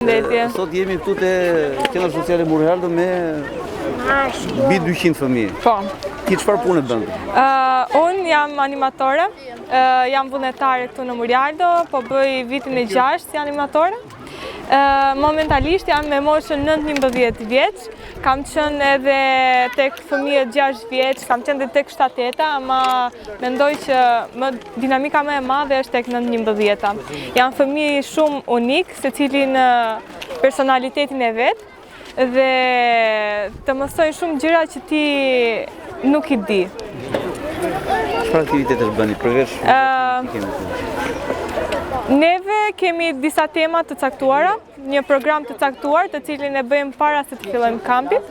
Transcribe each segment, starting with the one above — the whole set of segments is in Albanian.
Sot jemi këtu te Qendra Sociale Murhaldo me mbi 200 fëmijë. Po. Ti çfarë pune bën? Unë jam animatore, jam vullnetare këtu në Murhaldo, po bëj vitin e 6 si animatore. Momentalisht jam me moshën 19 vjeç, kam qenë edhe tek fëmijët 6 vjeç, kam qenë edhe tek 7-8, ama mendoj që dinamika më e madhe është tek 19-ta. Jam fëmijë shumë unik, secili në personalitetin e vet dhe të mësojnë shumë gjëra që ti nuk i di. Çfarë aktivitetesh bëni përveç Neve kemi disa tema të caktuara, një program të caktuar të cilin e bëjmë para se të fillojmë kampin.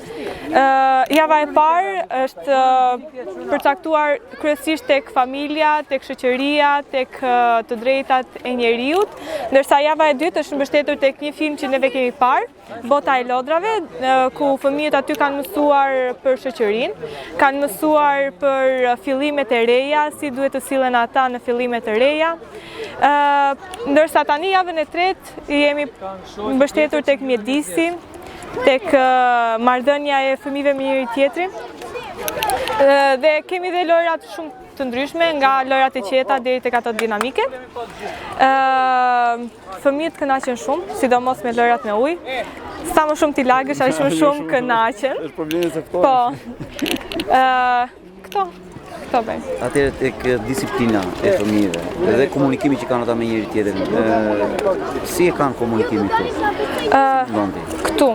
Java e parë është përcaktuar kryesisht tek familja, tek shoqëria, tek të drejtat e njeriut, ndërsa java e dytë është mbështetur tek një film që neve kemi parë, Bota e Lodrave, ku fëmijët aty kanë mësuar për shoqërinë, kanë mësuar për fillimet e reja, si duhet të sillen ata në fillimet e reja. Ndërsa tani javën e tretë jemi mbështetur tek mjedisi, tek marrëdhënia e fëmijëve me njëri tjetrin. Dhe kemi dhe lojrat shumë të ndryshme, nga lojrat e qeta deri tek ato dinamike. Fëmijët kënaqen shumë, sidomos me lojrat me ujë. Sa më shumë t'i lagësh, aq më shumë kënaqen. Është problemi se Po. Këto bëjmë. Atëherë tek disiplina e fëmijëve dhe komunikimi që kanë ata me njëri tjetrin. Si e kanë komunikimin këtu? Këtu.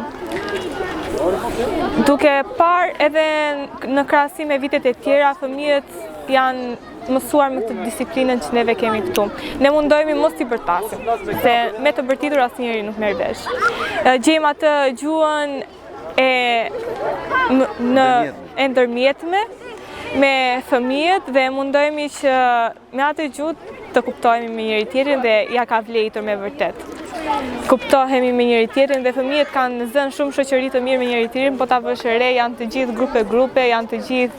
Duke parë edhe në krahasim me vitet e tjera, fëmijët janë mësuar me këtë disiplinën që neve kemi këtu. Ne mundohemi mos t'i bërtasim, se me të bërtitur asnjëri nuk merr vesh. Gjejmë atë gjuhën e ndërmjetme me fëmijët dhe mundohemi që me atë gjuhë të kuptohemi me njëri tjetrin dhe ja ka vlejtur me vërtet. Kuptohemi me njëri tjetrin dhe fëmijët kanë zënë shumë shoqëri të mirë me njëri tjetrin, po ta vësh re, janë të gjithë grupe, janë të gjithë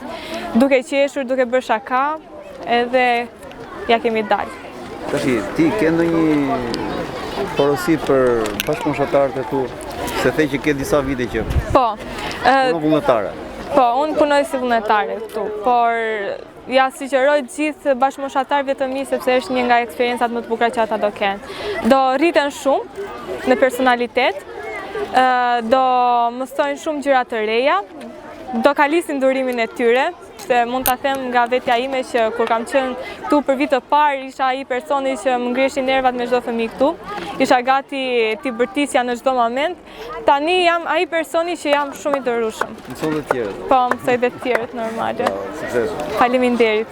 duke qeshur, duke bërë shaka, edhe ja kemi dalë. Tashi, ti ke ndonjë porosi për bashkëpunëtorët e tu, se the që ke disa vite që punon vullnetare. Po, unë punoj si vullnetare këtu, por ja sugjeroj gjithë bashkëpunëtorëve të mi sepse është një nga eksperiencat më të bukura që ata do kenë. Do rriten shumë në personalitet, do mësojnë shumë gjëra të reja, do kalisin durimin e tyre, se mund ta them nga vetja ime që kur kam qenë këtu për vit të parë, isha ai personi që më ngreshin nervat me çdo fëmijë këtu. Isha gati t'i bërtisja në çdo moment. Tani jam ai personi që jam shumë i dërueshëm. Mëson të tjerët. Po, mësoj dhe të tjerët normale. Sukses. Faleminderit.